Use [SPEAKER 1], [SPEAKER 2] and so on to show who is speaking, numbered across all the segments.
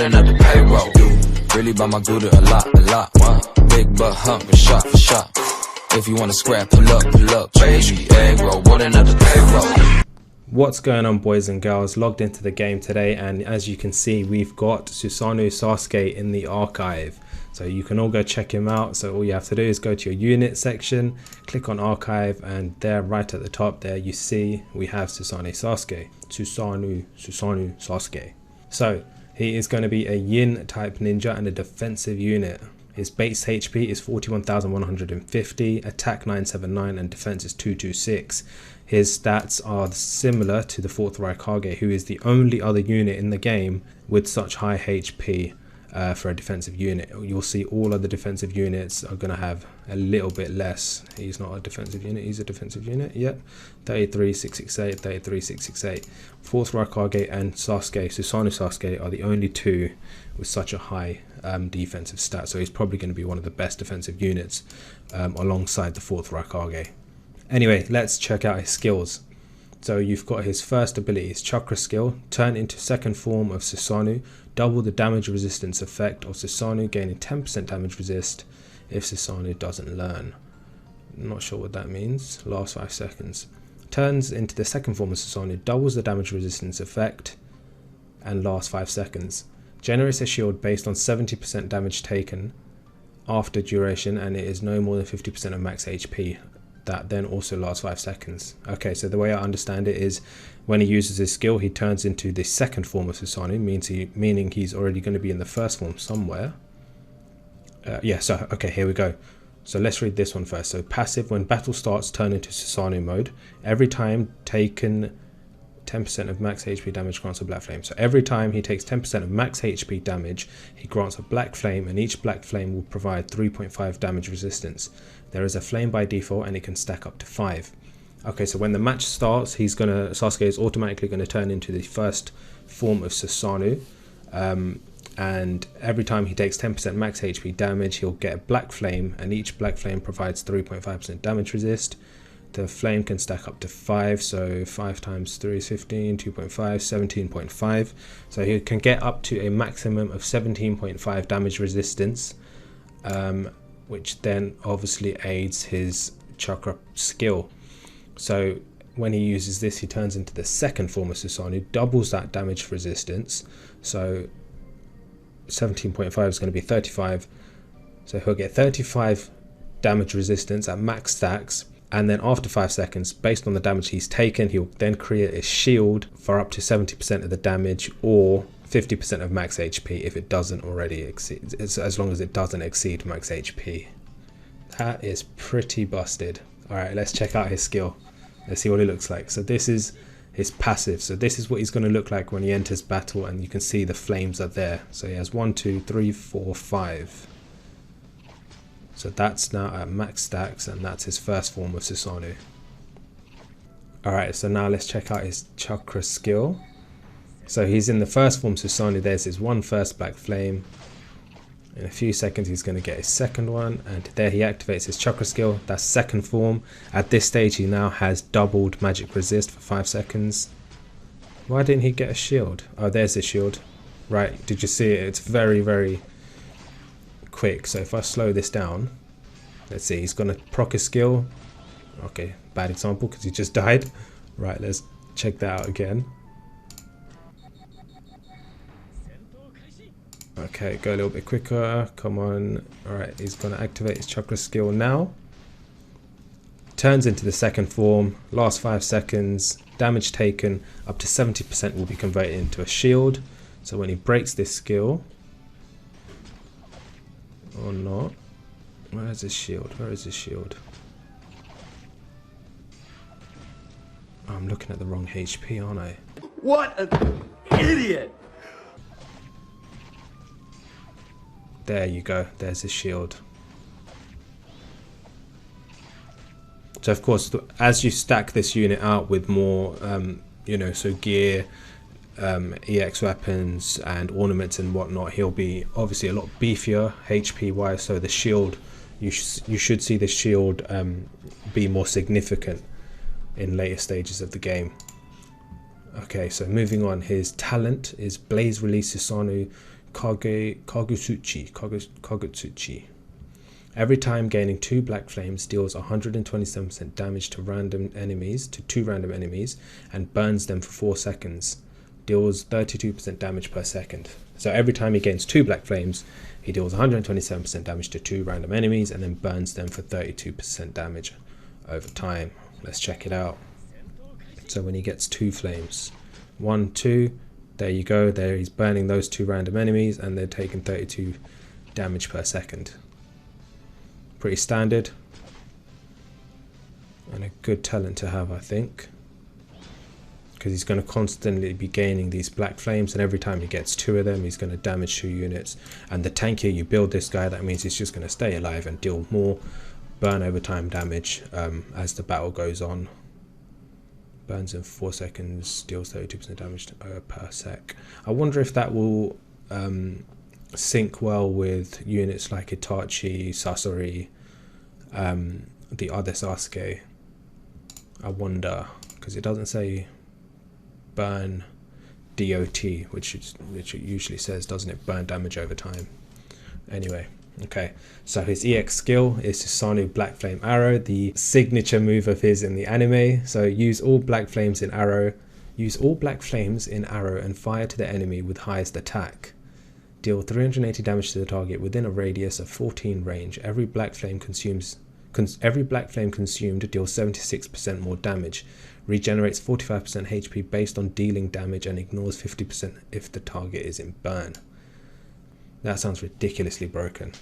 [SPEAKER 1] running up the payroll. Really by my Gouda a lot. Big butt humping shot for shot. If you wanna scrap, pull up, baby. Egg roll, running up the payroll.
[SPEAKER 2] What's going on, boys and girls? Logged into the game today, and as you can see, we've got Susanoo Sasuke in the archive. So you can all go check him out. So all you have to do is go to your unit section, click on archive, and there right at the top there you see we have Susanoo Sasuke. Susanoo Sasuke. So he is going to be a yin type ninja and a defensive unit. His base HP is 41,150, attack 979, and defense is 226. His stats are similar to the 4th Hokage, who is the only other unit in the game with such high HP for a defensive unit. You'll see all other defensive units are going to have a little bit less. He's not a defensive unit, he's a defensive unit. Yep, 33,668, 33,668. 4th Hokage and Sasuke, Susanoo Sasuke, are the only two with such a high defensive stat. So he's probably going to be one of the best defensive units alongside the 4th Hokage. Anyway, let's check out his skills. So you've got his first ability, his chakra skill, turn into second form of Susanoo, double the damage resistance effect of Susanoo, gaining 10% damage resist if Susanoo doesn't learn. Not sure what that means. Last 5 seconds. Turns into the second form of Susanoo, doubles the damage resistance effect, and last 5 seconds. Generates a shield based on 70% damage taken after duration, and it is no more than 50% of max HP. That then also lasts 5 seconds. Okay, so the way I understand it is when he uses his skill, he turns into the second form of Susanoo, meaning he's already going to be in the first form somewhere. So okay, here we go. So let's read this one first. So passive, when battle starts, turn into Susanoo mode. Every time taken 10% of max HP damage grants a black flame. So every time he takes 10% of max HP damage, he grants a black flame, and each black flame will provide 3.5 damage resistance. There is a flame by default, and it can stack up to 5. Okay, so when the match starts, Sasuke is automatically going to turn into the first form of Susanoo. And every time he takes 10% max HP damage, he'll get a black flame, and each black flame provides 3.5% damage resist. The flame can stack up to 5, so 5 times 3 is 15, 2.5, 17.5. So he can get up to a maximum of 17.5 damage resistance, which then obviously aids his chakra skill. So when he uses this, he turns into the second form of Susanoo, doubles that damage resistance. So 17.5 is going to be 35. So he'll get 35 damage resistance at max stacks. And then after 5 seconds, based on the damage he's taken, he'll then create a shield for up to 70% of the damage or 50% of max HP if it doesn't already exceed, as long as it doesn't exceed max HP. That is pretty busted. Alright, let's check out his skill. Let's see what it looks like. So this is his passive. So this is what he's going to look like when he enters battle, and you can see the flames are there. So he has 1, 2, 3, 4, 5. So that's now at max stacks, and that's his first form of Susanoo. Alright, so now let's check out his chakra skill. So he's in the first form Susanoo. There's his first black flame. In a few seconds he's going to get his second one, and there he activates his chakra skill. That's second form. At this stage he now has doubled magic resist for 5 seconds. Why didn't he get a shield? Oh, there's his shield. Right, did you see it? It's very, very quick. So if I slow this down, let's see, he's gonna proc his skill. Okay, bad example because he just died. Right, let's check that out again. Okay, go a little bit quicker, come on. Alright, he's gonna activate his chakra skill now. Turns into the second form, last 5 seconds, damage taken up to 70% will be converted into a shield. So when he breaks this skill, or not. Where is his shield? Where is his shield? Oh, I'm looking at the wrong HP, aren't I?
[SPEAKER 3] What an idiot!
[SPEAKER 2] There you go. There's his shield. So of course, as you stack this unit out with more, so gear, EX weapons and ornaments and whatnot, he'll be obviously a lot beefier HP wise. So the shield, you should see the shield be more significant in later stages of the game. Okay, so moving on, his talent is Blaze Release Susanoo Kagutsuchi. Every time gaining 2 black flames deals 127% damage to two random enemies and burns them for 4 seconds. Deals 32% damage per second. So every time he gains 2 black flames, he deals 127% damage to 2 random enemies and then burns them for 32% damage over time. Let's check it out. So when he gets 2 flames, 1, 2, there you go. There he's burning those 2 random enemies and they're taking 32 damage per second. Pretty standard and a good talent to have, I think, because he's going to constantly be gaining these black flames, and every time he gets 2 of them he's going to damage 2 units. And the tankier you build this guy, that means he's just going to stay alive and deal more burn over time damage as the battle goes on. Burns in 4 seconds, deals 32% damage per sec. I wonder if that will sync well with units like Itachi, Sasori, the other Sasuke. I wonder, because it doesn't say burn DOT, which it usually says, doesn't it? Burn damage over time. Anyway, okay, so his EX skill is Susanoo Black Flame Arrow, the signature move of his in the anime. So use all black flames in arrow. Use all black flames in arrow and fire to the enemy with highest attack. Deal 380 damage to the target within a radius of 14 range. Every black flame consumed deals 76% more damage. Regenerates 45% HP based on dealing damage and ignores 50% if the target is in burn. That sounds ridiculously broken.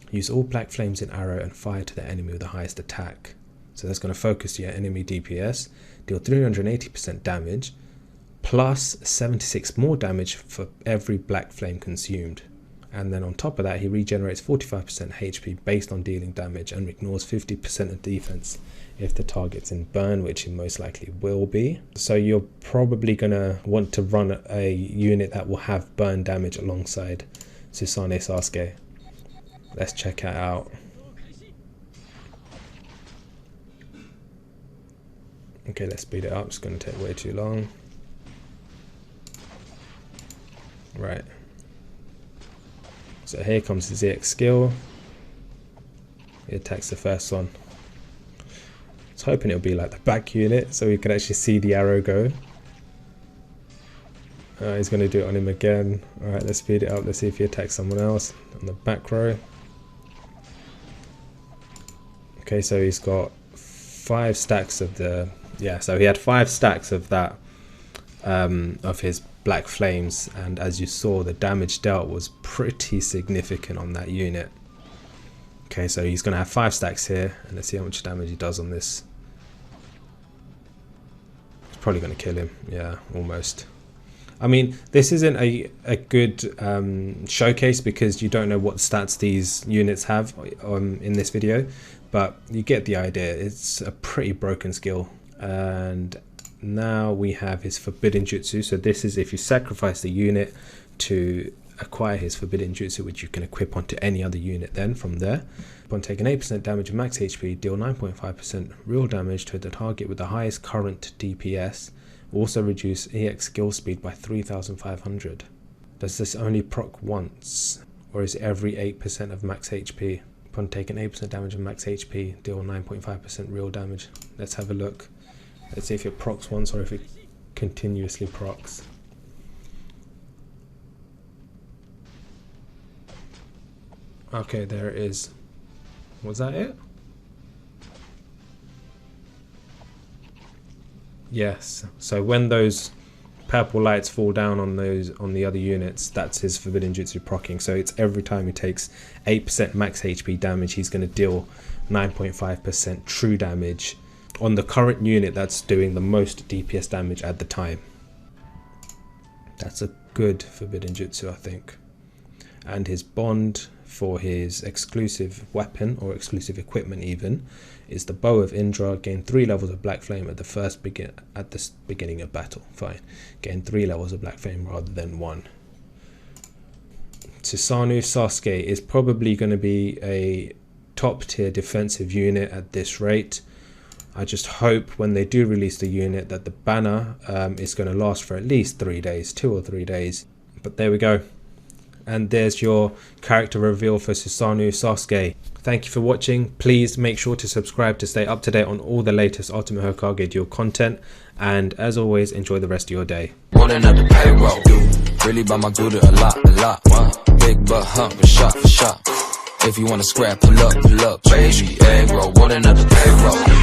[SPEAKER 2] Use all black flames in arrow and fire to the enemy with the highest attack. So that's going to focus your enemy DPS. Deal 380% damage plus 76 more damage for every black flame consumed. And then on top of that, he regenerates 45% HP based on dealing damage and ignores 50% of defense if the target's in burn, which he most likely will be. So you're probably going to want to run a unit that will have burn damage alongside Susanoo Sasuke. Let's check it out. Okay, let's speed it up. It's going to take way too long. Right. So here comes his EX skill. He attacks the first one. I was hoping it'll be like the back unit so we could actually see the arrow go. He's going to do it on him again. Alright, let's speed it up. Let's see if he attacks someone else on the back row. Okay, so he's got 5 stacks of the... Yeah, so he had 5 stacks of that, of his black flames. And as you saw, the damage dealt was pretty significant on that unit. Okay, so he's going to have 5 stacks here. And let's see how much damage he does on this. It's probably going to kill him. Yeah, almost. I mean, this isn't a good showcase because you don't know what stats these units have in this video, but you get the idea. It's a pretty broken skill. And now we have his forbidden jutsu. So this is if you sacrifice the unit to acquire his forbidden jutsu, which you can equip onto any other unit then from there. Upon taking 8% damage of max HP, deal 9.5% real damage to the target with the highest current DPS. Also reduce EX skill speed by 3,500. Does this only proc once, or is it every 8% of max HP? Upon taking 8% damage of max HP, deal 9.5% real damage. Let's have a look. Let's see if it procs once or if it continuously procs. Okay, there it is. Was that it? Yes, so when those purple lights fall down on the other units, that's his forbidden jutsu proccing. So it's every time he takes 8% max HP damage, he's going to deal 9.5% true damage on the current unit that's doing the most DPS damage at the time. That's a good forbidden jutsu, I think. And his bond for his exclusive weapon or exclusive equipment even is the Bow of Indra. Gain 3 levels of black flame at the beginning of battle. Fine, gain 3 levels of black flame rather than 1. Susanoo Sasuke is probably going to be a top tier defensive unit at this rate. I just hope when they do release the unit that the banner is going to last for at least 3 days, 2 or 3 days. But there we go. and there's your character reveal for Susanoo Sasuke. Thank you for watching. Please make sure to subscribe to stay up to date on all the latest Ultimate Hokage Duel content, and as always, enjoy the rest of your day.
[SPEAKER 1] Rolling up the payroll. Really buy my Gouda a lot. Big butt hump, shot for shot. If you wanna scrap, pull up, baby. Egg roll, rolling up the payroll.